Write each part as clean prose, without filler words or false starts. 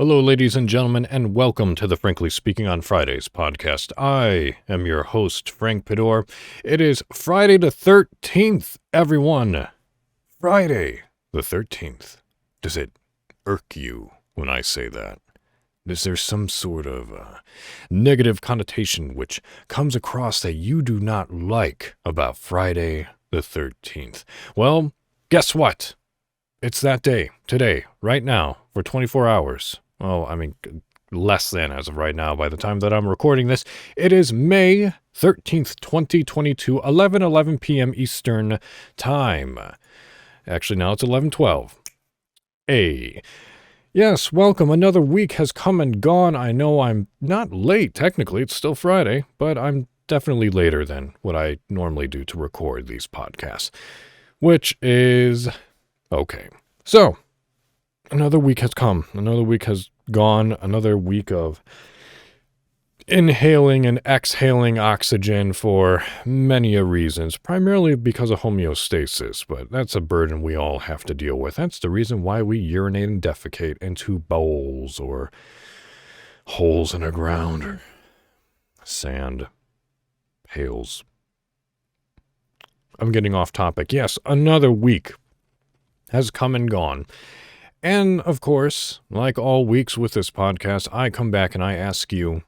Hello, ladies and gentlemen, and welcome to the Frankly Speaking on Fridays podcast. I am your host, Frank Pedor. It is Friday the 13th, everyone. Friday the 13th. Does it irk you when I say that? Is there some sort of negative connotation which comes across that you do not like about Friday the 13th? Well, guess what? It's that day, today, right now, for 24 hours. Well, I mean, less than as of right now by the time that I'm recording this. It is May 13th, 2022, 11:11 p.m. Eastern Time. Actually, now it's 11:12. Yes, welcome. Another week has come and gone. I know I'm not late, technically. It's still Friday, but I'm definitely later than what I normally do to record these podcasts, which is okay. So, another week has come. Another week has gone. Another week of inhaling and exhaling oxygen for many reasons, primarily because of homeostasis, but that's a burden we all have to deal with. That's the reason why we urinate and defecate into bowls or holes in the ground or sand, pails. I'm getting off topic. Yes, another week has come and gone. And, of course, like all weeks with this podcast, I come back and I ask you,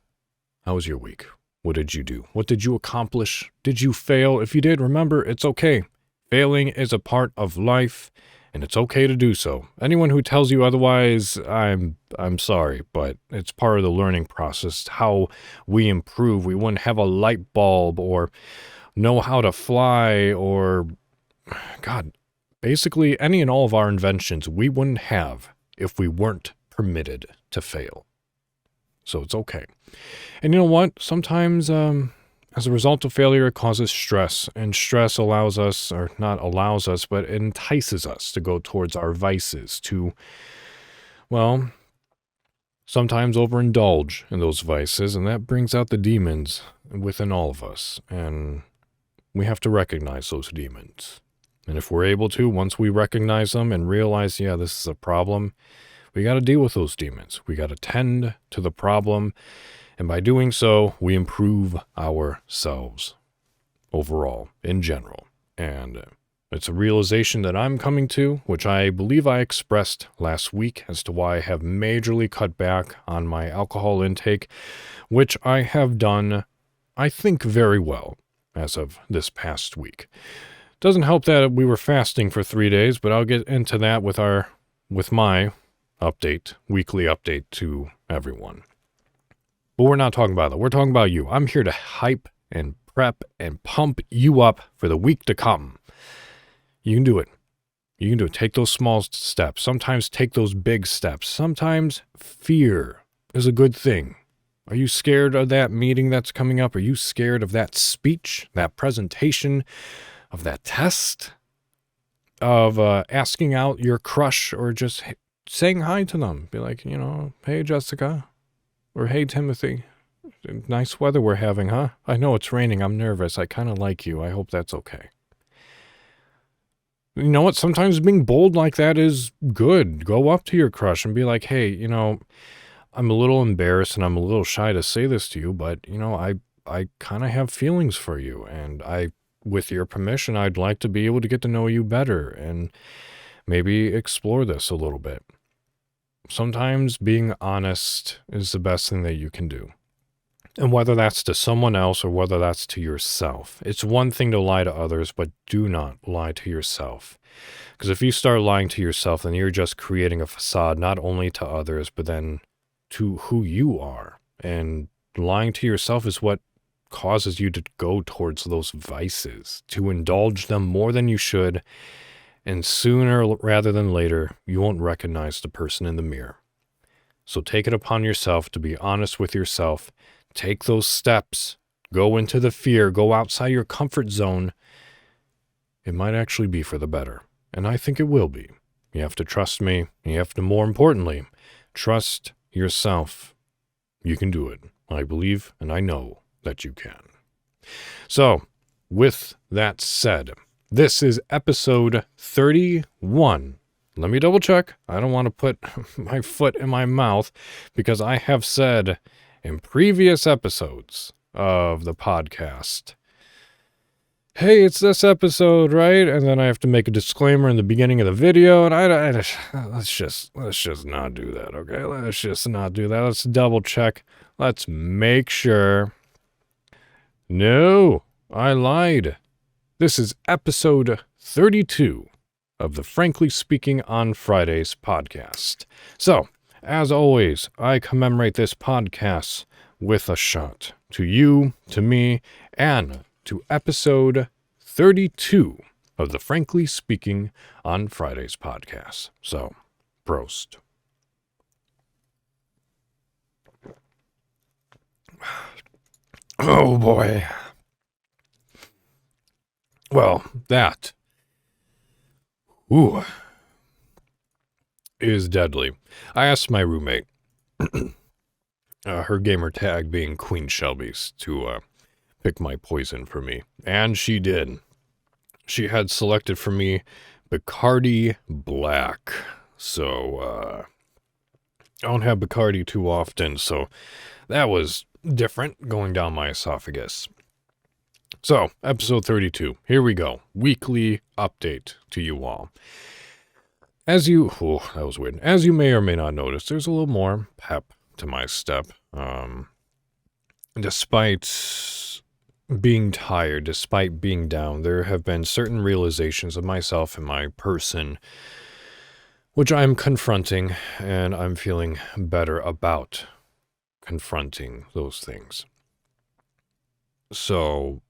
how was your week? What did you do? What did you accomplish? Did you fail? If you did, remember, it's okay. Failing is a part of life, and it's okay to do so. Anyone who tells you otherwise, I'm sorry, but it's part of the learning process, how we improve. We wouldn't have a light bulb or know how to fly or, God, basically, any and all of our inventions we wouldn't have if we weren't permitted to fail. So it's okay. And you know what? Sometimes, as a result of failure, it causes stress. And stress allows us, or not allows us, but entices us to go towards our vices, to, well, sometimes overindulge in those vices. And that brings out the demons within all of us. And we have to recognize those demons. And if we're able to, once we recognize them and realize, yeah, this is a problem, we got to deal with those demons. We got to tend to the problem. And by doing so, we improve ourselves overall, in general. And it's a realization that I'm coming to, which I believe I expressed last week as to why I have majorly cut back on my alcohol intake, which I have done, I think, very well as of this past week. Doesn't help that we were fasting for 3 days, but I'll get into that with my weekly update to everyone. But we're not talking about that. We're talking about you. I'm here to hype and prep and pump you up for the week to come. You can do it. You can do it. Take those small steps. Sometimes take those big steps. Sometimes fear is a good thing. Are you scared of that meeting that's coming up? Are you scared of that speech, that presentation, of that test, of asking out your crush or just saying hi to them? Be like, hey, Jessica, or hey, Timothy, nice weather we're having, huh? I know it's raining. I'm nervous. I kind of like you. I hope that's okay. You know what? Sometimes being bold like that is good. Go up to your crush and be like, hey, I'm a little embarrassed and I'm a little shy to say this to you, but, I kind of have feelings for you, and with your permission, I'd like to be able to get to know you better and maybe explore this a little bit. Sometimes being honest is the best thing that you can do. And whether that's to someone else or whether that's to yourself, it's one thing to lie to others, but do not lie to yourself. Because if you start lying to yourself, then you're just creating a facade not only to others, but then to who you are. And lying to yourself is what causes you to go towards those vices, to indulge them more than you should, and sooner rather than later, you won't recognize the person in the mirror. So take it upon yourself to be honest with yourself, take those steps, go into the fear, go outside your comfort zone. It might actually be for the better, and I think it will be. You have to trust me, you have to, more importantly, trust yourself. You can do it. I believe and I know that you can. So, with that said, this is episode 31 let me double check. I don't want to put my foot in my mouth because I have said in previous episodes of the podcast, hey, it's this episode, right? And then I have to make a disclaimer in the beginning of the video, and let's just not do that, okay? Let's just not do that. Let's double check. Let's make sure. No, I lied. This is episode 32 of the Frankly Speaking on Fridays podcast. So, as always, I commemorate this podcast with a shot to you, to me, and to episode 32 of the Frankly Speaking on Fridays podcast. So, Prost. Oh boy. Well, that is deadly. I asked my roommate, her gamer tag being Queen Shelby's, to pick my poison for me. And she did. She had selected for me Bacardi Black. So, I don't have Bacardi too often, so that was different going down my esophagus. So, episode 32. Here we go. Weekly update to you all. That was weird. As you may or may not notice, there's a little more pep to my step. Despite being tired, despite being down, there have been certain realizations of myself and my person which I'm confronting, and I'm feeling better about confronting those things. So,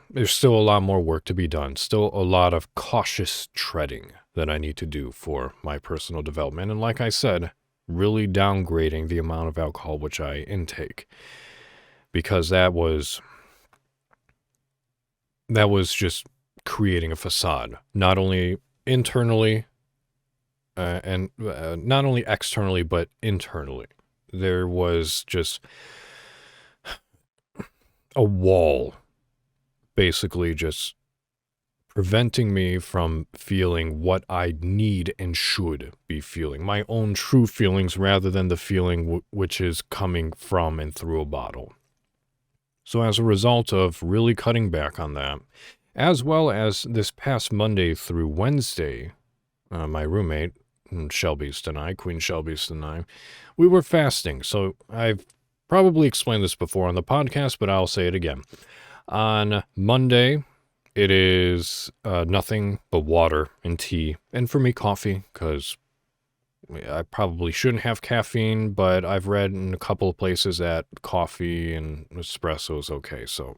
there's still a lot more work to be done, still a lot of cautious treading that I need to do for my personal development, and like I said, really downgrading the amount of alcohol which I intake, because that was just creating a facade, not only internally, and not only externally, but internally. There was just a wall, basically just preventing me from feeling what I need and should be feeling. My own true feelings rather than the feeling which is coming from and through a bottle. So as a result of really cutting back on that, as well as this past Monday through Wednesday, my roommate, Queen Shelby's and I, we were fasting. So I've probably explained this before on the podcast, but I'll say it again. On Monday, it is nothing but water and tea, and for me, coffee, because I probably shouldn't have caffeine, but I've read in a couple of places that coffee and espresso is okay. So,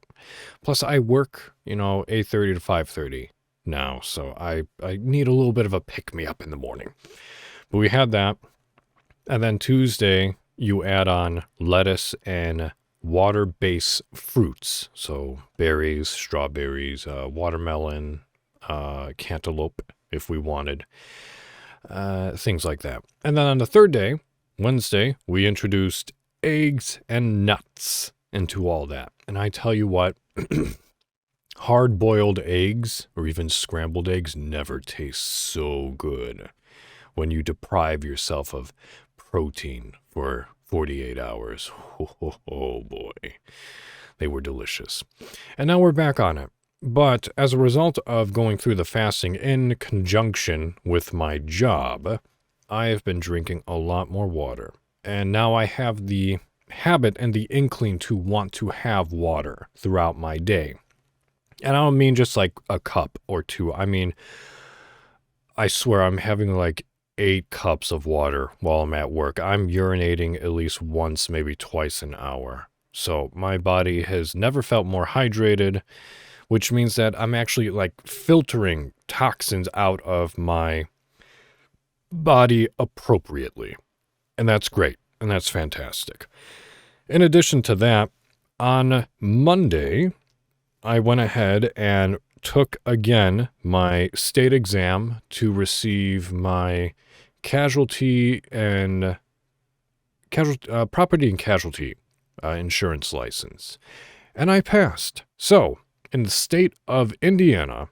plus I work, 8:30 to 5:30 now, so I need a little bit of a pick-me-up in the morning. But we had that, and then Tuesday, you add on lettuce and water-based fruits, so berries, strawberries, watermelon, cantaloupe, if we wanted, things like that. And then on the third day, Wednesday, we introduced eggs and nuts into all that. And I tell you what, hard-boiled eggs or even scrambled eggs never taste so good when you deprive yourself of protein for 48 hours. Oh boy, they were delicious. And now we're back on it. But as a result of going through the fasting in conjunction with my job, I have been drinking a lot more water. And now I have the habit and the inkling to want to have water throughout my day. And I don't mean just like a cup or two. I mean, I swear I'm having like 8 cups of water while I'm at work. I'm urinating at least once, maybe twice an hour. So my body has never felt more hydrated, which means that I'm actually like filtering toxins out of my body appropriately. And that's great. And that's fantastic. In addition to that, on Monday, I went ahead and took again my state exam to receive my property and casualty insurance license. And I passed. So, in the state of Indiana,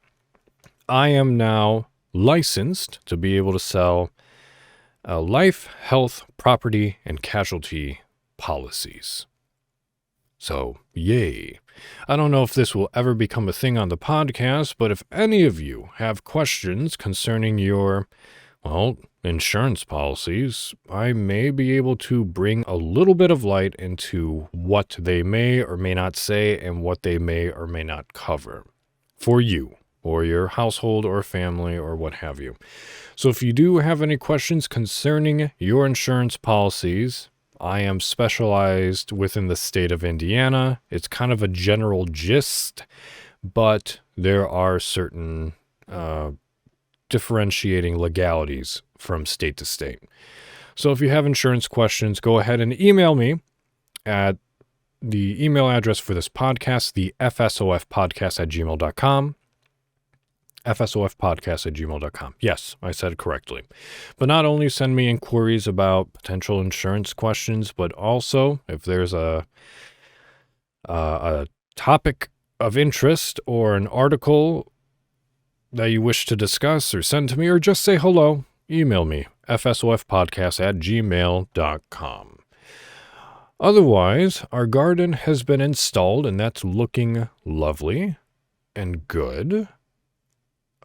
I am now licensed to be able to sell life, health, property, and casualty policies. So, yay. I don't know if this will ever become a thing on the podcast, but if any of you have questions concerning your, insurance policies, I may be able to bring a little bit of light into what they may or may not say and what they may or may not cover for you or your household or family or what have you. So if you do have any questions concerning your insurance policies, I am specialized within the state of Indiana. It's kind of a general gist, but there are certain differentiating legalities from state to state. So if you have insurance questions, go ahead and email me at the email address for this podcast, the fsofpodcast@gmail.com. fsofpodcast@gmail.com. Yes, I said it correctly. But not only send me inquiries about potential insurance questions, but also if there's a topic of interest or an article that you wish to discuss or send to me or just say hello, email me, fsofpodcast@gmail.com. Otherwise, our garden has been installed, and that's looking lovely and good.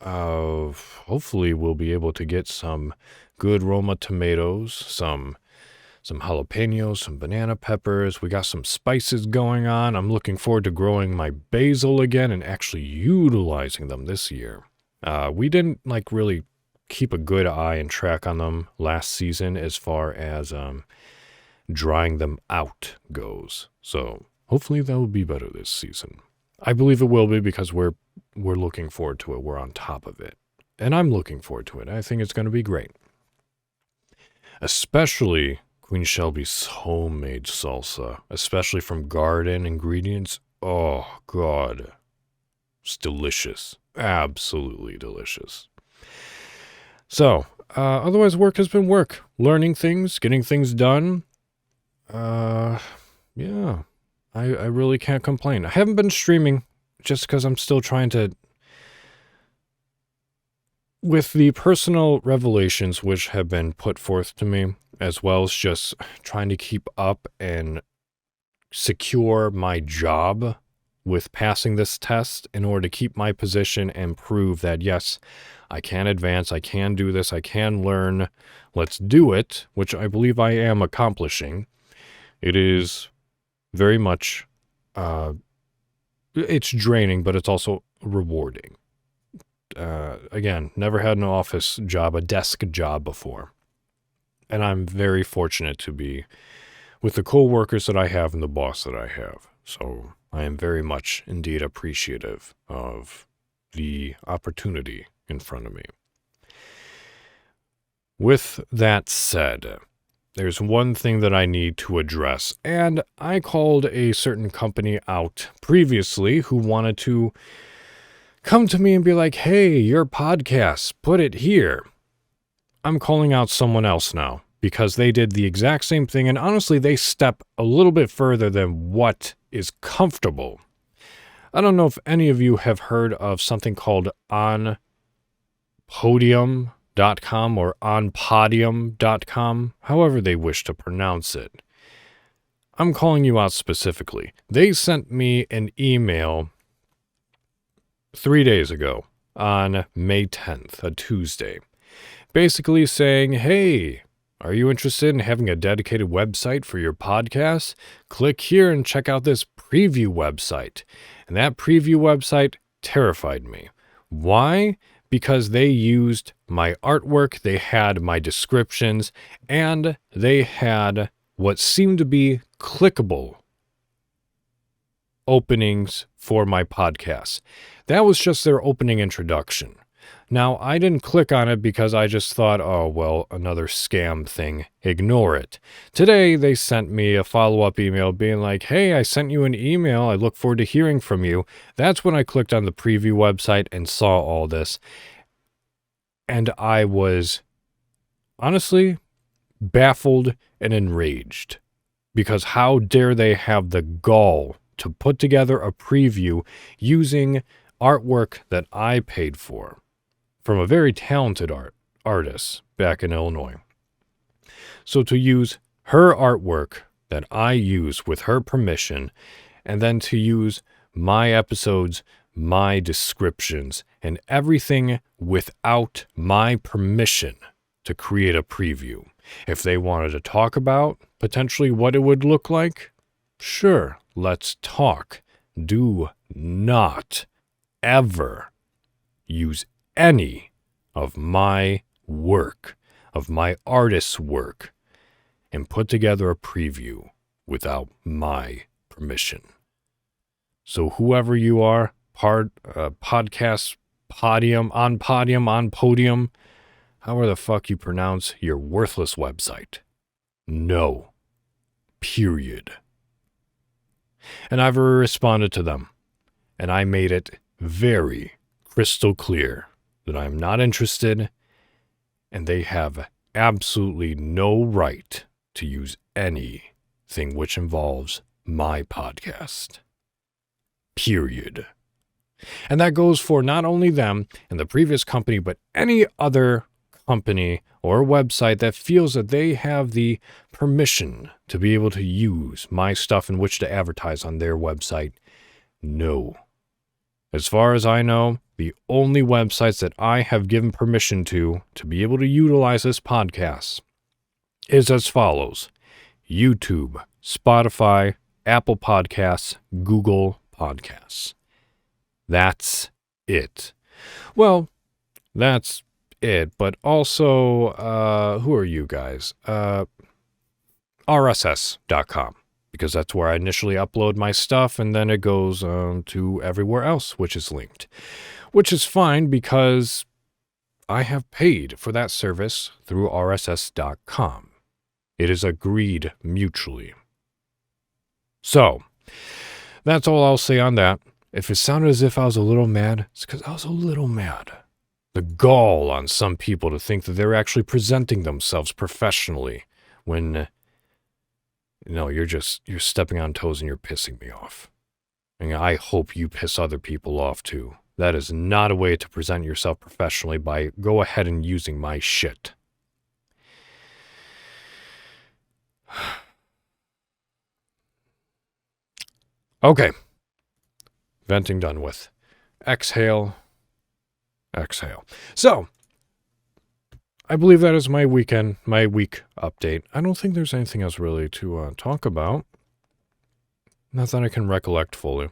Hopefully we'll be able to get some good Roma tomatoes, some jalapenos, some banana peppers. We got some spices going on. I'm looking forward to growing my basil again and actually utilizing them this year. We didn't really keep a good eye and track on them last season as far as drying them out goes. So hopefully that will be better this season. I believe it will be because we're looking forward to it. We're on top of it. And I'm looking forward to it. I think it's going to be great. Especially Queen Shelby's homemade salsa, especially from garden ingredients. Oh, God. It's delicious. Absolutely delicious. So, otherwise work has been work. Learning things, getting things done. Yeah. I really can't complain. I haven't been streaming just because I'm still trying to, with the personal revelations which have been put forth to me, as well as just trying to keep up and secure my job with passing this test in order to keep my position and prove that, yes, I can advance, I can do this, I can learn, let's do it, which I believe I am accomplishing. It is very much, it's draining, but it's also rewarding. Again, never had an office job, a desk job before. And I'm very fortunate to be with the co-workers that I have and the boss that I have. So I am very much indeed appreciative of the opportunity in front of me. With that said, there's one thing that I need to address, and I called a certain company out previously who wanted to come to me and be like, hey, your podcast, put it here. I'm calling out someone else now because they did the exact same thing, and honestly, they step a little bit further than what is comfortable. I don't know if any of you have heard of something called onpodium.com or onpodium.com, however they wish to pronounce it. I'm calling you out specifically. They sent me an email 3 days ago on May 10th, a Tuesday, basically saying, hey, are you interested in having a dedicated website for your podcast? Click here and check out this preview website. And that preview website terrified me. Why? Because they used my artwork, they had my descriptions, and they had what seemed to be clickable openings for my podcast. That was just their opening introduction. Now, I didn't click on it because I just thought, oh, well, another scam thing. Ignore it. Today, they sent me a follow-up email being like, hey, I sent you an email. I look forward to hearing from you. That's when I clicked on the preview website and saw all this. And I was, honestly, baffled and enraged. Because how dare they have the gall to put together a preview using artwork that I paid for? from a very talented artist back in Illinois. So to use her artwork that I use with her permission, and then to use my episodes, my descriptions, and everything without my permission to create a preview. If they wanted to talk about potentially what it would look like, sure, let's talk. Do not ever use any of my work, of my artist's work, and put together a preview without my permission. So whoever you are, podcast, podium, on podium, however the fuck you pronounce your worthless website. No. Period. And I've responded to them, and I made it very crystal clear that I'm not interested, and they have absolutely no right to use anything which involves my podcast. Period. And that goes for not only them and the previous company, but any other company or website that feels that they have the permission to be able to use my stuff in which to advertise on their website. No. As far as I know, the only websites that I have given permission to be able to utilize this podcast is as follows: YouTube, Spotify, Apple Podcasts, Google Podcasts. That's it. Well, that's it, but also, who are you guys? RSS.com, because that's where I initially upload my stuff, and then it goes to everywhere else, which is linked. Which is fine, because I have paid for that service through RSS.com. It is agreed mutually. So, that's all I'll say on that. If it sounded as if I was a little mad, it's because I was a little mad. The gall on some people to think that they're actually presenting themselves professionally when, you're stepping on toes and you're pissing me off. And I hope you piss other people off too. That is not a way to present yourself professionally by go ahead and using my shit. Okay. Venting done with. Exhale. So, I believe that is my week update. I don't think there's anything else really to talk about. Not that I can recollect fully.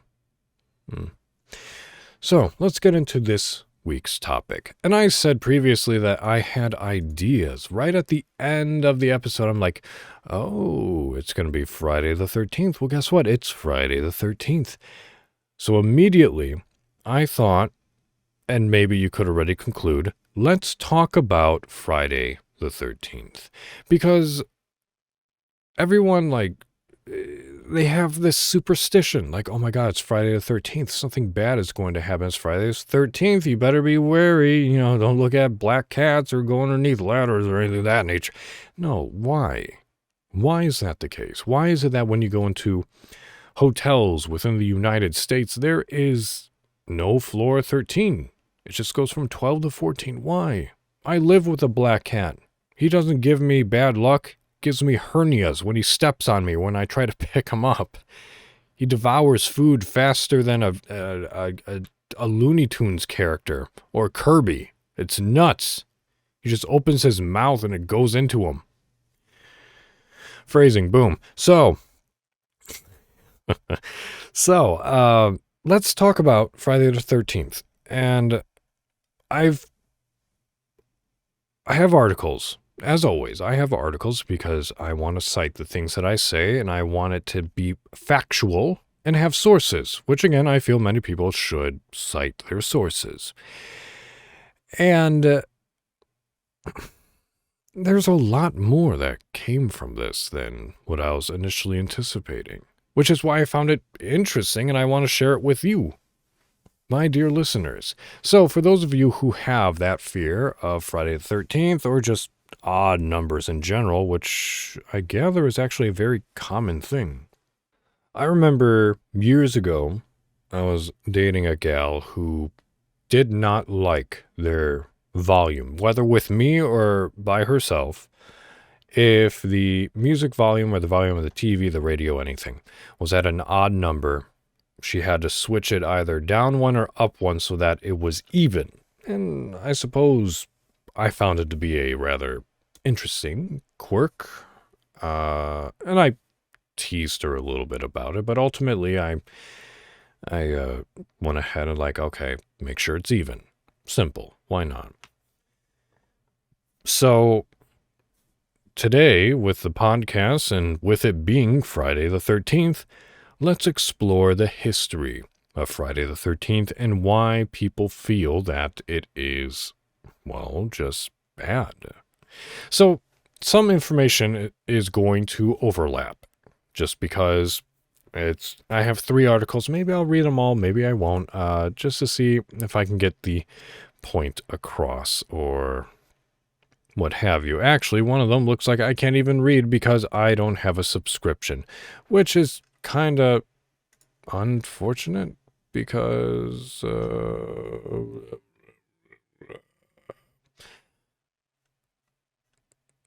So, let's get into this week's topic. And I said previously that I had ideas. Right at the end of the episode, I'm like, oh, it's going to be Friday the 13th. Well, guess what? It's Friday the 13th. So immediately, I thought, and maybe you could already conclude, let's talk about Friday the 13th. Because everyone, they have this superstition, like, oh my God, it's Friday the 13th. Something bad is going to happen. It's Friday the 13th. You better be wary. Don't look at black cats or go underneath ladders or anything of that nature. No, why? Why is that the case? Why is it that when you go into hotels within the United States, there is no floor 13? It just goes from 12 to 14. Why? I live with a black cat. He doesn't give me bad luck. Gives me hernias when he steps on me when I try to pick him up. He devours food faster than a Looney Tunes character or Kirby. It's nuts. He just opens his mouth and it goes into him. Phrasing, boom. So, let's talk about Friday the 13th. And I have articles. As always, I have articles because I want to cite the things that I say, and I want it to be factual and have sources, which again, I feel many people should cite their sources. And there's a lot more that came from this than what I was initially anticipating, which is why I found it interesting and I want to share it with you, my dear listeners. So for those of you who have that fear of Friday the 13th or just odd numbers in general, which I gather is actually a very common thing. I remember years ago, I was dating a gal who did not like their volume, whether with me or by herself. If the music volume or the volume of the TV, the radio, anything was at an odd number, she had to switch it either down one or up one so that it was even. And I suppose I found it to be a rather interesting quirk. And I teased her a little bit about it, but ultimately I went ahead and like, okay, make sure it's even. Simple. Why not? So today, with the podcast and with it being Friday the 13th, let's explore the history of Friday the 13th and why people feel that it is, well, just bad. So some information is going to overlap just because I have 3 articles. Maybe I'll read them all, maybe I won't, just to see if I can get the point across or what have you. Actually, one of them looks like I can't even read because I don't have a subscription, which is kind of unfortunate because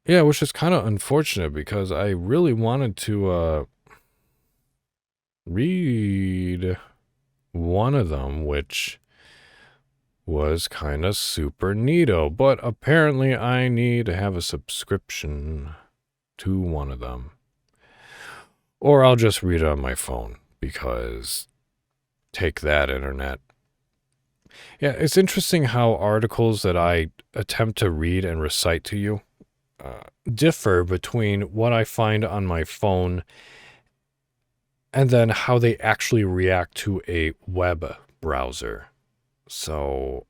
which is kind of unfortunate because I really wanted to read one of them, which was kind of super neato, but apparently I need to have a subscription to one of them. Or I'll just read it on my phone, because take that, internet. Yeah, it's interesting how articles that I attempt to read and recite to you differ between what I find on my phone and then how they actually react to a web browser. So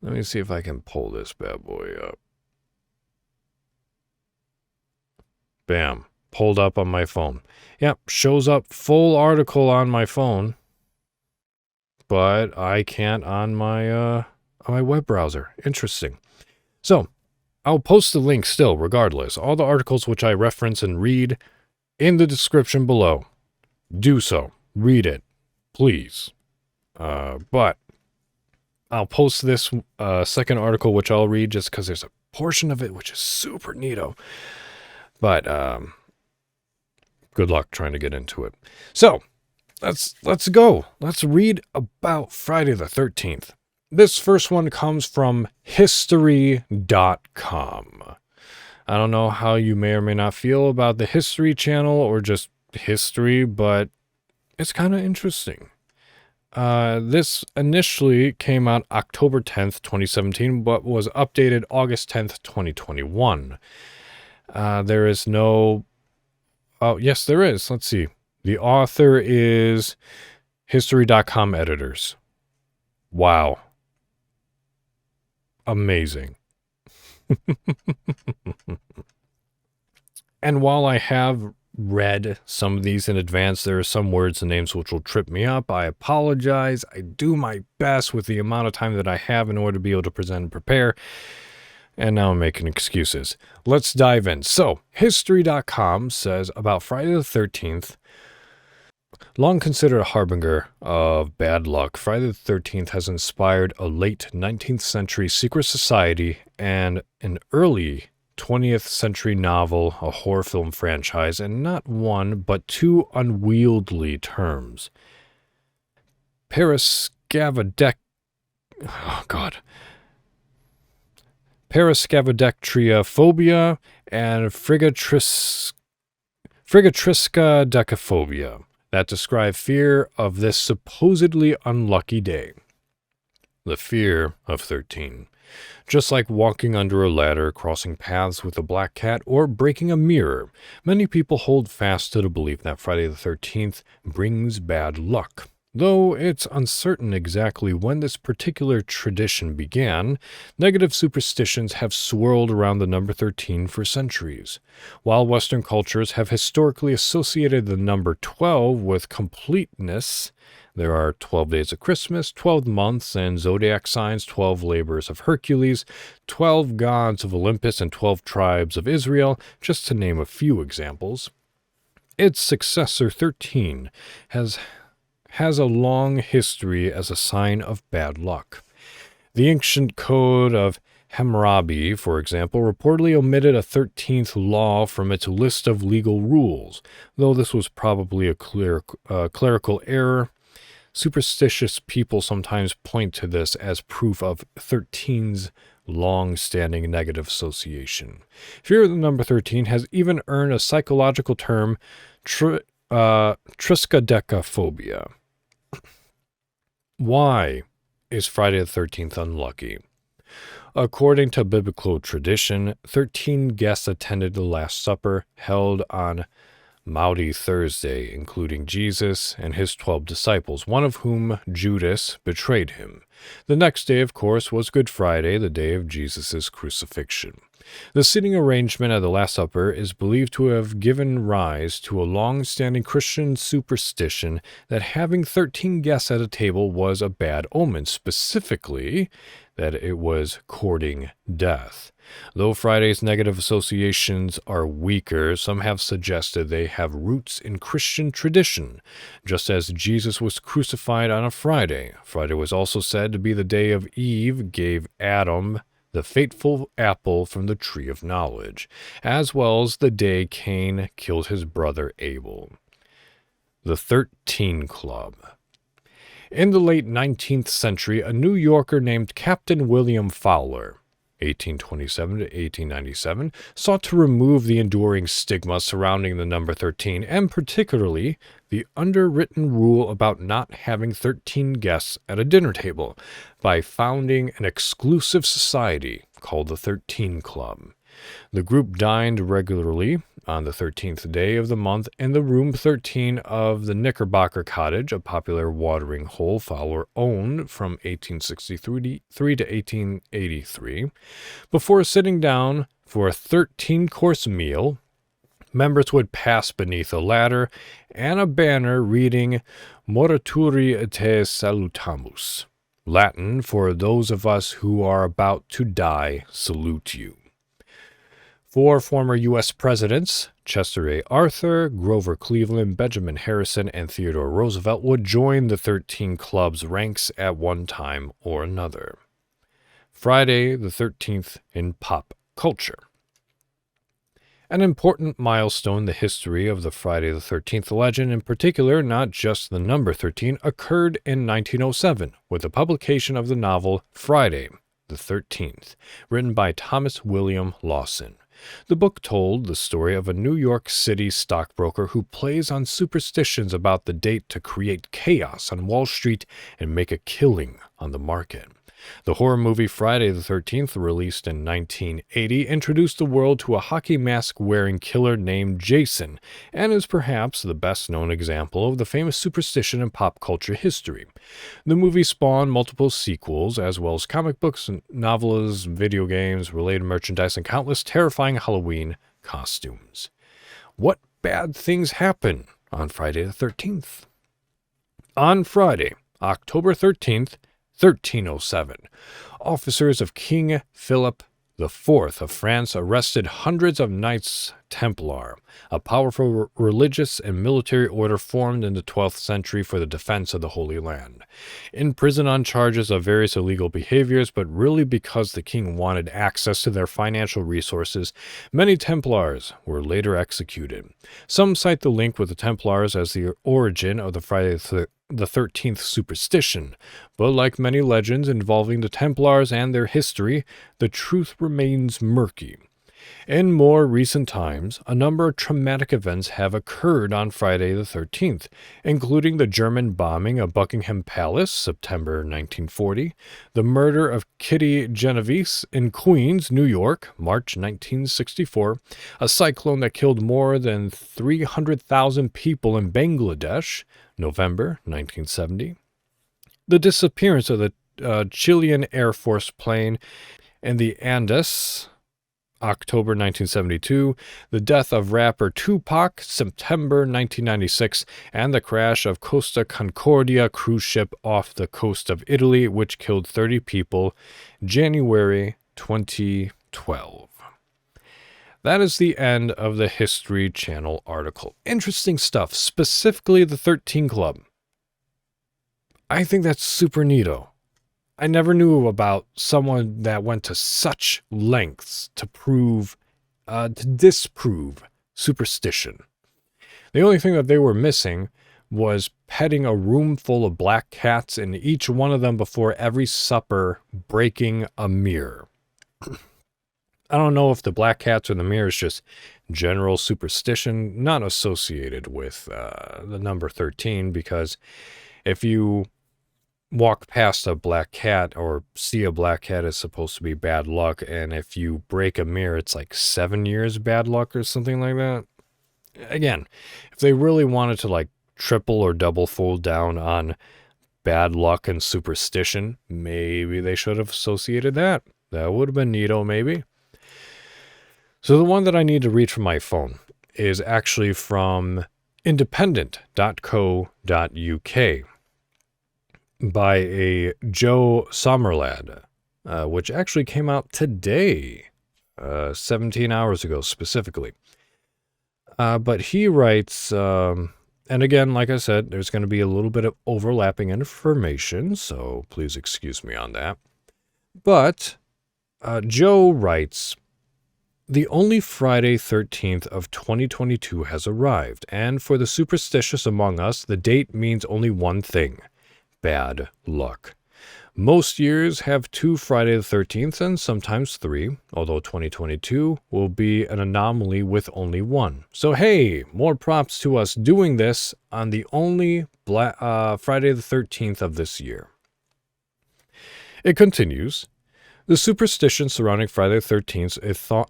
let me see if I can pull this bad boy up. Bam. Pulled up on my phone. Yep, shows up full article on my phone, but I can't on my web browser. Interesting. So, I'll post the link still, regardless. All the articles which I reference and read in the description below. Do so. Read it. Please. But I'll post this second article, which I'll read just because there's a portion of it which is super neato. But good luck trying to get into it. So, let's go. Let's read about Friday the 13th. This first one comes from history.com. I don't know how you may or may not feel about the History Channel or just history, but it's kind of interesting. This initially came out October 10th, 2017, but was updated August 10th, 2021. There is no... Oh, yes, there is. Let's see. The author is History.com editors. Wow. Amazing. And while I have read some of these in advance, there are some words and names which will trip me up. I apologize. I do my best with the amount of time that I have in order to be able to present and prepare. And now I'm making excuses. Let's dive in. So, History.com says about Friday the 13th, long considered a harbinger of bad luck, Friday the 13th has inspired a late 19th century secret society and an early 20th century novel, a horror film franchise, and not one, but 2 unwieldy terms. Parascavadectriophobia and frigatriscadecaphobia that describe fear of this supposedly unlucky day. The fear of 13. Just like walking under a ladder, crossing paths with a black cat, or breaking a mirror, many people hold fast to the belief that Friday the 13th brings bad luck. Though it's uncertain exactly when this particular tradition began, negative superstitions have swirled around the number 13 for centuries. While Western cultures have historically associated the number 12 with completeness, there are 12 days of Christmas, 12 months and zodiac signs, 12 labors of Hercules, 12 gods of Olympus, and 12 tribes of Israel, just to name a few examples. Its successor, 13, has a long history as a sign of bad luck. The ancient code of Hammurabi, for example, reportedly omitted a 13th law from its list of legal rules, though this was probably a clerical error. Superstitious people sometimes point to this as proof of 13's long-standing negative association. Fear of the number 13 has even earned a psychological term, triskaidekaphobia. Why is Friday the 13th unlucky? According to biblical tradition, 13 guests attended the Last Supper held on Maundy Thursday, including Jesus and his 12 disciples, one of whom, Judas, betrayed him. The next day, of course, was Good Friday, the day of Jesus' crucifixion. The seating arrangement at the Last Supper is believed to have given rise to a long-standing Christian superstition that having 13 guests at a table was a bad omen, specifically that it was courting death. Though Friday's negative associations are weaker, some have suggested they have roots in Christian tradition. Just as Jesus was crucified on a Friday, Friday was also said to be the day of Eve gave Adam the fateful apple from the tree of knowledge, as well as the day Cain killed his brother Abel. The 13 Club. In the late 19th century, a New Yorker named Captain William Fowler, 1827 to 1897, sought to remove the enduring stigma surrounding the number 13, and particularly the underwritten rule about not having 13 guests at a dinner table, by founding an exclusive society called the 13 Club. The group dined regularly on the 13th day of the month in the room 13 of the Knickerbocker Cottage, a popular watering hole Fowler owned from 1863 to 1883. Before sitting down for a 13-course meal, members would pass beneath a ladder and a banner reading Morituri te salutamus, Latin for those of us who are about to die salute you. 4 former U.S. presidents, Chester A. Arthur, Grover Cleveland, Benjamin Harrison, and Theodore Roosevelt, would join the 13 Club's ranks at one time or another. Friday the 13th in pop culture. An important milestone in the history of the Friday the 13th legend, in particular, not just the number 13, occurred in 1907 with the publication of the novel Friday the 13th, written by Thomas William Lawson. The book told the story of a New York City stockbroker who plays on superstitions about the date to create chaos on Wall Street and make a killing on the market. The horror movie Friday the 13th, released in 1980, introduced the world to a hockey mask-wearing killer named Jason, and is perhaps the best-known example of the famous superstition in pop culture history. The movie spawned multiple sequels, as well as comic books, novels, video games, related merchandise, and countless terrifying Halloween costumes. What bad things happen on Friday the 13th? On Friday, October 13th, 1307, officers of King Philip IV of France arrested hundreds of Knights Templar, a powerful religious and military order formed in the 12th century for the defense of the Holy Land. In prison on charges of various illegal behaviors, but really because the king wanted access to their financial resources, many Templars were later executed. Some cite the link with the Templars as the origin of the Friday the 13th superstition, but like many legends involving the Templars and their history, the truth remains murky. In more recent times, a number of traumatic events have occurred on Friday the 13th, including the German bombing of Buckingham Palace, September 1940, the murder of Kitty Genovese in Queens, New York, March 1964, a cyclone that killed more than 300,000 people in Bangladesh, November 1970, the disappearance of the Chilean Air Force plane in the Andes, October 1972, the death of rapper Tupac, September 1996, and the crash of Costa Concordia cruise ship off the coast of Italy, which killed 30 people, January 2012. That is the end of the History Channel article. Interesting stuff, specifically the 13 Club. I think that's super neato. I never knew about someone that went to such lengths to disprove superstition. The only thing that they were missing was petting a room full of black cats and each one of them before every supper breaking a mirror. I don't know if the black cats or the mirror is just general superstition, not associated with the number 13, because if you walk past a black cat or see a black cat, it's supposed to be bad luck, and if you break a mirror, it's like 7 years bad luck or something like that. Again, if they really wanted to like triple or double fold down on bad luck and superstition, maybe they should have associated that. That would have been neato, maybe. So the one that I need to read from my phone is actually from independent.co.uk by a Joe Sommerlad, which actually came out today, 17 hours ago specifically. But he writes, and again, like I said, there's going to be a little bit of overlapping information, so please excuse me on that. But Joe writes, the only Friday 13th of 2022 has arrived, and for the superstitious among us, the date means only one thing: bad luck. Most years have 2 Friday the 13th and sometimes 3, although 2022 will be an anomaly with only 1. So hey, more props to us doing this on the only Friday the 13th of this year. It continues. The superstition surrounding Friday the 13th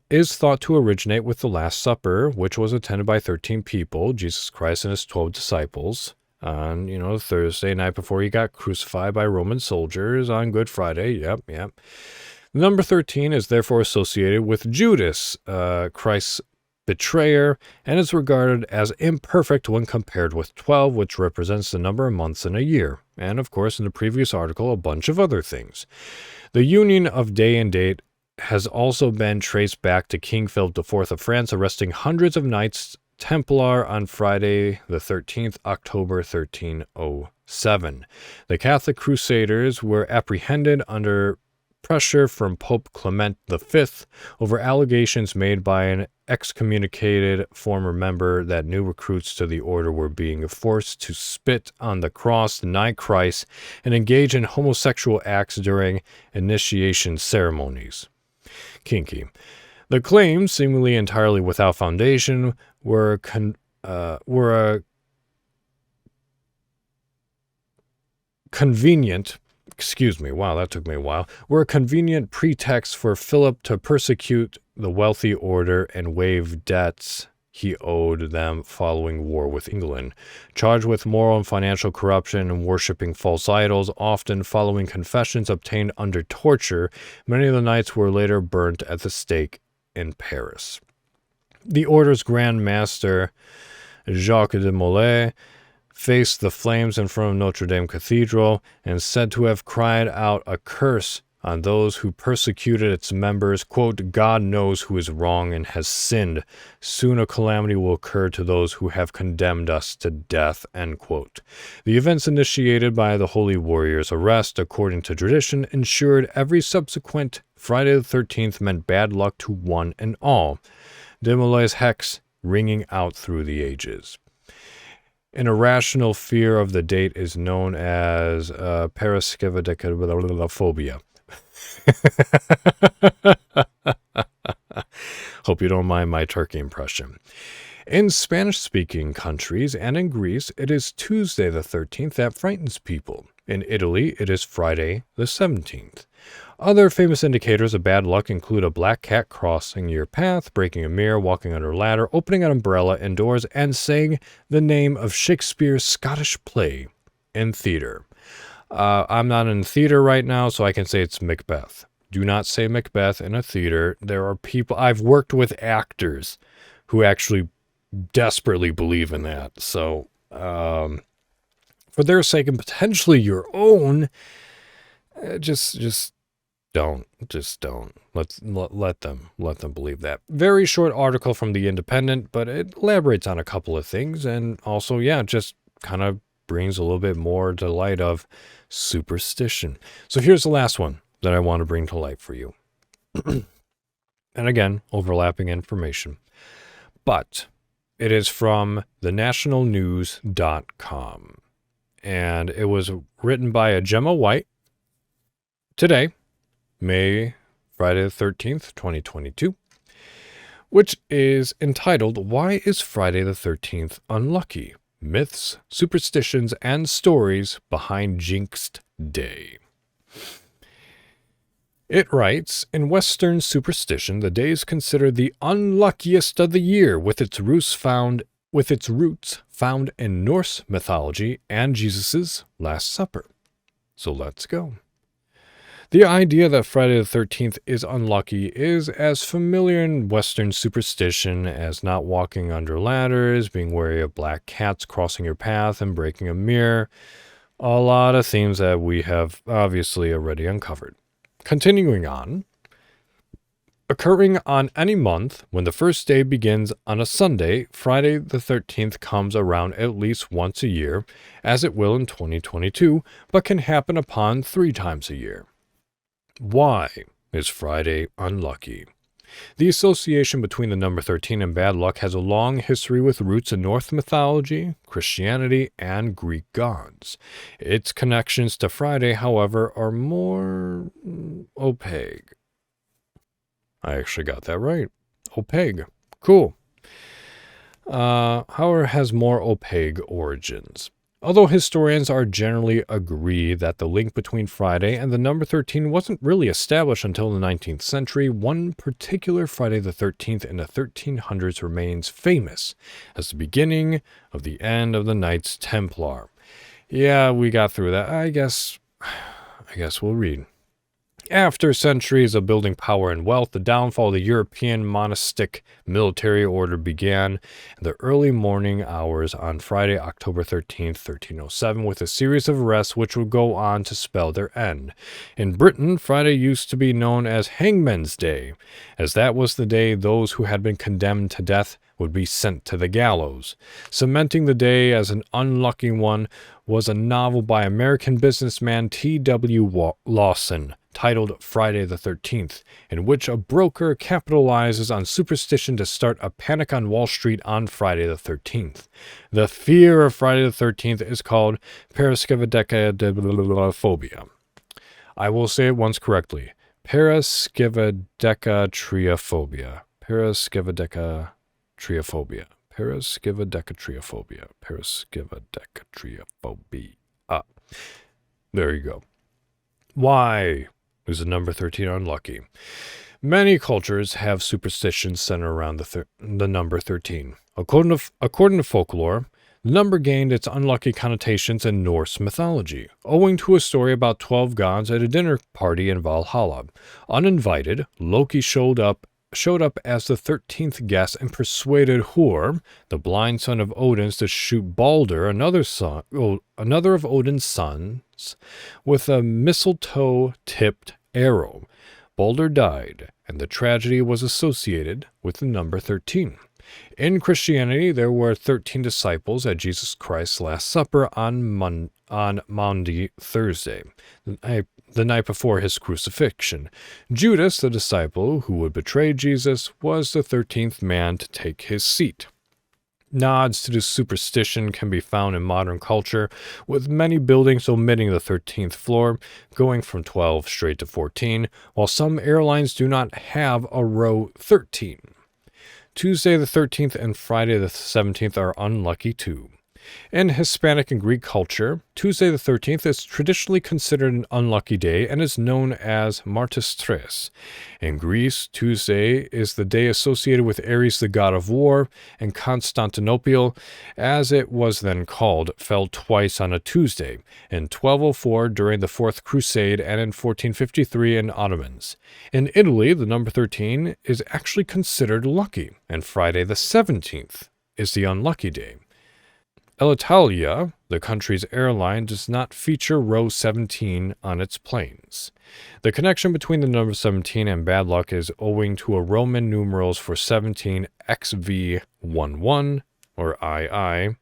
is thought to originate with the Last Supper, which was attended by 13 people, Jesus Christ and his 12 disciples, on, Thursday night before he got crucified by Roman soldiers on Good Friday. Yep. The number 13 is therefore associated with Judas, Christ's betrayer, and is regarded as imperfect when compared with 12, which represents the number of months in a year. And, of course, in the previous article, a bunch of other things. The union of day and date has also been traced back to King Philip IV of France arresting hundreds of Knights Templar on Friday the 13th, October 1307. The Catholic Crusaders were apprehended under pressure from Pope Clement V over allegations made by an excommunicated former member that new recruits to the order were being forced to spit on the cross, deny Christ, and engage in homosexual acts during initiation ceremonies. Kinky. The claims, seemingly entirely without foundation, were a convenient pretext for Philip to persecute the wealthy order and waive debts he owed them following war with England. Charged with moral and financial corruption and worshipping false idols, often following confessions obtained under torture, many of the knights were later burnt at the stake in Paris. The order's Grand Master, Jacques de Molay, faced the flames in front of Notre Dame Cathedral and said to have cried out a curse on those who persecuted its members, quote, God knows who is wrong and has sinned. Soon a calamity will occur to those who have condemned us to death, end quote. The events initiated by the holy warrior's arrest, according to tradition, ensured every subsequent Friday the 13th meant bad luck to one and all. De Molay's hex ringing out through the ages. An irrational fear of the date is known as paraskevophobia. Hope you don't mind my turkey impression. In Spanish-speaking countries and in Greece, it is Tuesday the 13th that frightens people. In Italy, it is Friday the 17th. Other famous indicators of bad luck include a black cat crossing your path, breaking a mirror, walking under a ladder, opening an umbrella indoors, and saying the name of Shakespeare's Scottish play in theater. I'm not in theater right now, so I can say it's Macbeth. Do not say Macbeth in a theater. There are people, I've worked with actors who actually desperately believe in that. So, for their sake and potentially your own, just don't. Let them believe that. Very short article from The Independent, but it elaborates on a couple of things, and also, just kind of brings a little bit more to light of superstition. So here's the last one that I want to bring to light for you. And again, overlapping information. But it is from thenationalnews.com. And it was written by a Gemma White today, Friday the 13th, 2022, which is entitled, Why is Friday the 13th Unlucky? Myths, Superstitions, and Stories Behind Jinxed Day. It writes, in Western superstition, the day is considered the unluckiest of the year, with its roots found in Norse mythology and Jesus' Last Supper. So let's go. The idea that Friday the 13th is unlucky is as familiar in Western superstition as not walking under ladders, being wary of black cats crossing your path, and breaking a mirror. A lot of themes that we have obviously already uncovered. Continuing on, occurring on any month when the first day begins on a Sunday, Friday the 13th comes around at least once a year, as it will in 2022, but can happen upon 3 times a year. Why is Friday unlucky? The association between the number 13 and bad luck has a long history with roots in Norse mythology, Christianity, and Greek gods. Its connections to Friday, however, are more opaque. I actually got that right. Opaque. Cool. However, has more opaque origins. Although historians are generally agree that the link between Friday and the number 13 wasn't really established until the 19th century, one particular Friday the 13th in the 1300s remains famous as the beginning of the end of the Knights Templar. Yeah, we got through that. I guess we'll read. After centuries of building power and wealth, the downfall of the European monastic military order began in the early morning hours on Friday, October 13th, 1307, with a series of arrests which would go on to spell their end. In Britain, Friday used to be known as Hangman's Day, as that was the day those who had been condemned to death would be sent to the gallows. Cementing the day as an unlucky one was a novel by American businessman T.W. Lawson, titled Friday the 13th, in which a broker capitalizes on superstition to start a panic on Wall Street on Friday the 13th. The fear of Friday the 13th is called paraskivadecaphobia. I will say it once correctly. Paraskivadecatriophobia. Paraskivadecatriophobia. Paraskivadecatriophobia. Paraskivadecatriophobia. There you go. Why is the number 13 unlucky? Many cultures have superstitions centered around the number 13. According to folklore, the number gained its unlucky connotations in Norse mythology, owing to a story about 12 gods at a dinner party in Valhalla. Uninvited, Loki showed up as the 13th guest and persuaded Hor, the blind son of Odin, to shoot Balder, another of Odin's sons, with a mistletoe-tipped arrow. Balder died, and the tragedy was associated with the number 13. In Christianity, there were 13 disciples at Jesus Christ's Last Supper on Maundy Thursday, the night before his crucifixion. Judas, the disciple who would betray Jesus, was the 13th man to take his seat. Nods to this superstition can be found in modern culture, with many buildings omitting the 13th floor, going from 12 straight to 14, while some airlines do not have a row 13. Tuesday the 13th and Friday the 17th are unlucky too. In Hispanic and Greek culture, Tuesday the 13th is traditionally considered an unlucky day and is known as Martes Tres. In Greece, Tuesday is the day associated with Ares, the god of war, and Constantinople, as it was then called, fell twice on a Tuesday, in 1204 during the Fourth Crusade and in 1453 in Ottomans. In Italy, the number 13 is actually considered lucky, and Friday the 17th is the unlucky day. Alitalia, the country's airline, does not feature row 17 on its planes. The connection between the number 17 and bad luck is owing to a Roman numerals for 17 XV11, or II,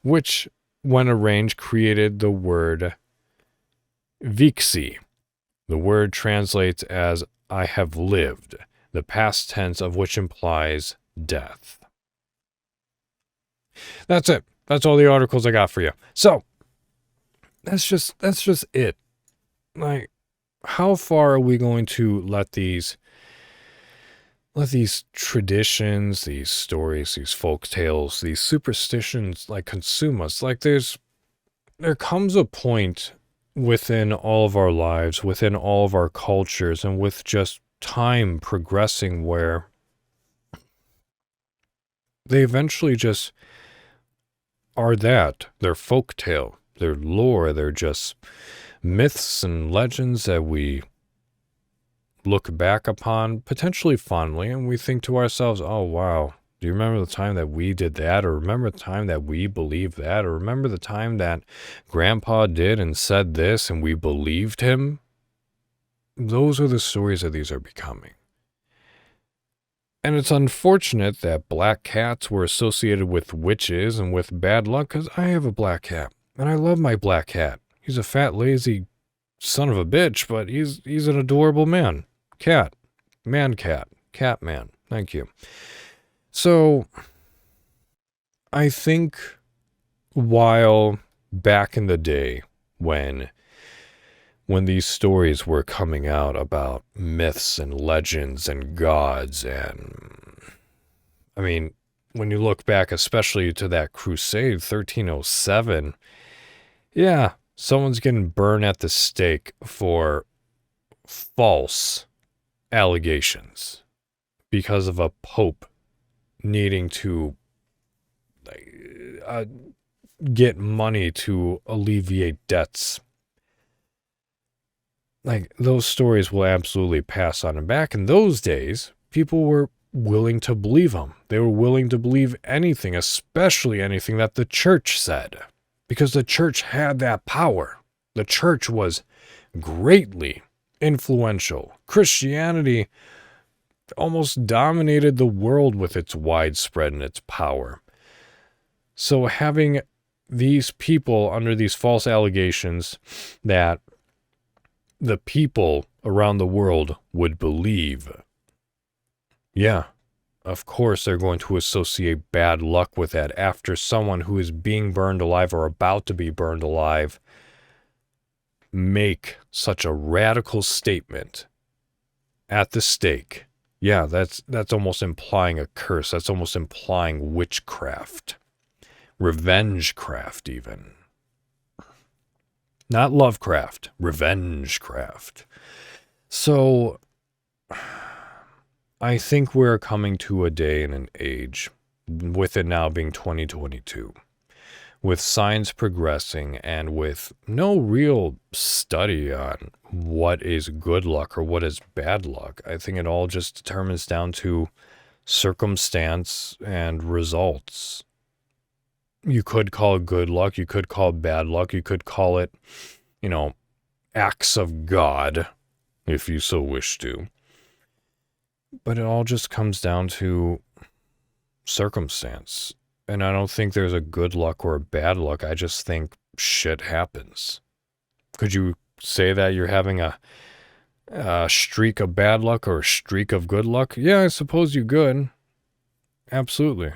which when arranged, created the word vixi. The word translates as I have lived, the past tense of which implies death. That's it. That's all the articles I got for you. So, that's just it. Like, how far are we going to let these traditions, these stories, these folk tales, these superstitions consume us? There comes a point within all of our lives, within all of our cultures, and with just time progressing where they eventually just are that. They're folk tale, they're lore, they're just myths and legends that we look back upon potentially fondly, and we think to ourselves, oh wow, do you remember the time that we did that? Or remember the time that we believed that? Or remember the time that grandpa did and said this and we believed him? Those are the stories that these are becoming. And it's unfortunate that black cats were associated with witches and with bad luck, because I have a black cat, and I love my black cat. He's a fat, lazy son of a bitch, but he's an adorable man. Cat. Man cat. Cat man. Thank you. So, I think while back in the day when these stories were coming out about myths and legends and gods, and I mean, when you look back especially to that crusade, 1307, yeah, someone's getting burned at the stake for false allegations because of a pope needing to get money to alleviate debts. Those stories will absolutely pass on. And back in those days, people were willing to believe them. They were willing to believe anything, especially anything that the church said, because the church had that power. The church was greatly influential. Christianity almost dominated the world with its widespread and its power. So having these people under these false allegations that the people around the world would believe, yeah, of course they're going to associate bad luck with that after someone who is being burned alive or about to be burned alive make such a radical statement at the stake. Yeah, that's almost implying a curse. That's almost implying witchcraft. Revengecraft even. Not Lovecraft, Revengecraft. So, I think we're coming to a day and an age, with it now being 2022, with science progressing and with no real study on what is good luck or what is bad luck. I think it all just determines down to circumstance and results. You could call it good luck, you could call it bad luck, you could call it, acts of God, if you so wish to. But it all just comes down to circumstance. And I don't think there's a good luck or a bad luck. I just think shit happens. Could you say that you're having a streak of bad luck or a streak of good luck? Yeah, I suppose you could. Absolutely.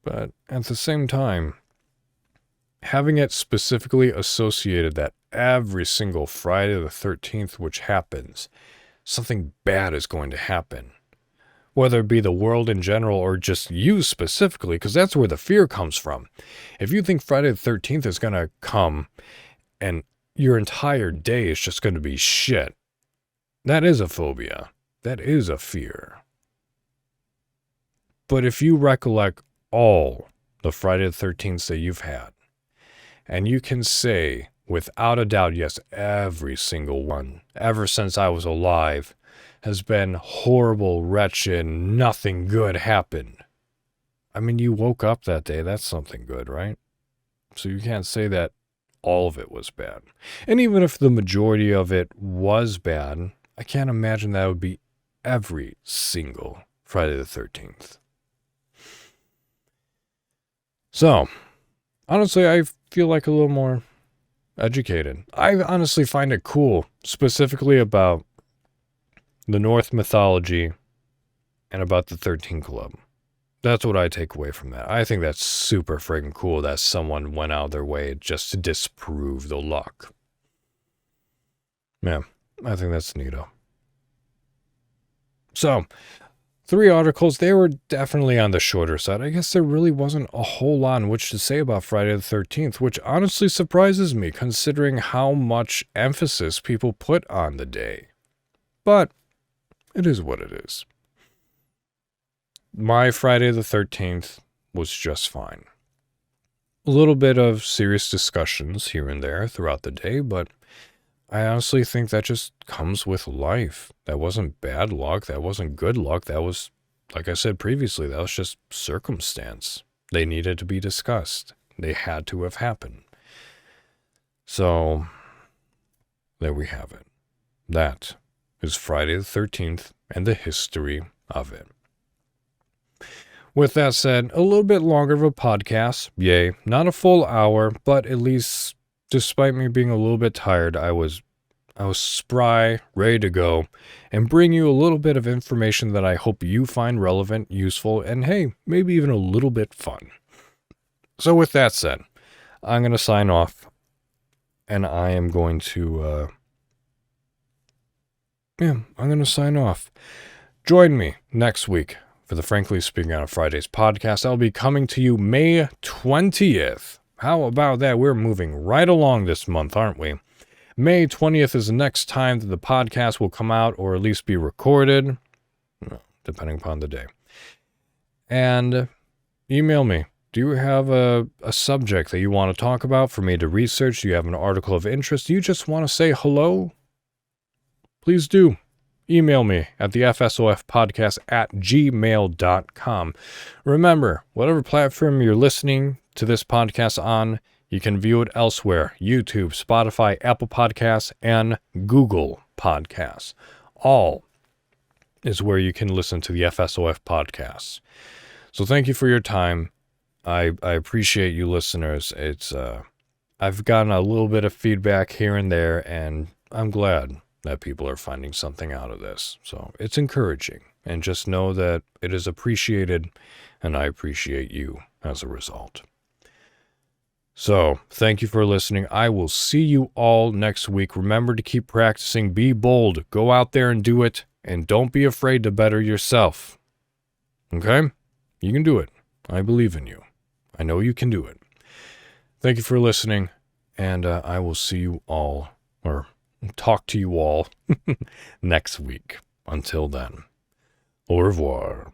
But at the same time, having it specifically associated that every single Friday the 13th, which happens, something bad is going to happen. Whether it be the world in general or just you specifically, because that's where the fear comes from. If you think Friday the 13th is going to come and your entire day is just going to be shit, that is a phobia. That is a fear. But if you recollect all the Friday the 13th that you've had, and you can say, without a doubt, yes, every single one, ever since I was alive, has been horrible, wretched, nothing good happened. I mean, you woke up that day, that's something good, right? So you can't say that all of it was bad. And even if the majority of it was bad, I can't imagine that would be every single Friday the 13th. So, honestly, feel like a little more educated. I honestly find it cool, specifically about the Norse mythology and about the 13 Club. That's what I take away from that. I think that's super friggin' cool that someone went out of their way just to disprove the luck. Yeah, I think that's neato. So, 3 articles, they were definitely on the shorter side. I guess there really wasn't a whole lot in which to say about Friday the 13th, which honestly surprises me considering how much emphasis people put on the day. But it is what it is. My Friday the 13th was just fine. A little bit of serious discussions here and there throughout the day, but I honestly think that just comes with life. That wasn't bad luck. That wasn't good luck. That was, like I said previously, that was just circumstance. They needed to be discussed. They had to have happened. So, there we have it. That is Friday the 13th and the history of it. With that said, a little bit longer of a podcast. Yay. Not a full hour, but at least, despite me being a little bit tired, I was spry, ready to go, and bring you a little bit of information that I hope you find relevant, useful, and hey, maybe even a little bit fun. So with that said, I'm going to sign off, and I am going to, I'm going to sign off. Join me next week for the Frankly Speaking on Fridays podcast. I'll be coming to you May 20th. How about that? We're moving right along this month, aren't we? May 20th is the next time that the podcast will come out, or at least be recorded, depending upon the day. And email me. Do you have a subject that you want to talk about for me to research? Do you have an article of interest? Do you just want to say hello? Please do. Email me at the fsofpodcast@gmail.com. Remember, whatever platform you're listening to this podcast on, you can view it elsewhere. YouTube, Spotify, Apple Podcasts, and Google Podcasts. All is where you can listen to the FSOF podcasts. So thank you for your time. I appreciate you listeners. I've gotten a little bit of feedback here and there, and I'm glad that people are finding something out of this. So it's encouraging. And just know that it is appreciated, and I appreciate you as a result. So, thank you for listening. I will see you all next week. Remember to keep practicing. Be bold. Go out there and do it. And don't be afraid to better yourself. Okay? You can do it. I believe in you. I know you can do it. Thank you for listening. And I will see you all, or talk to you all, next week. Until then, au revoir.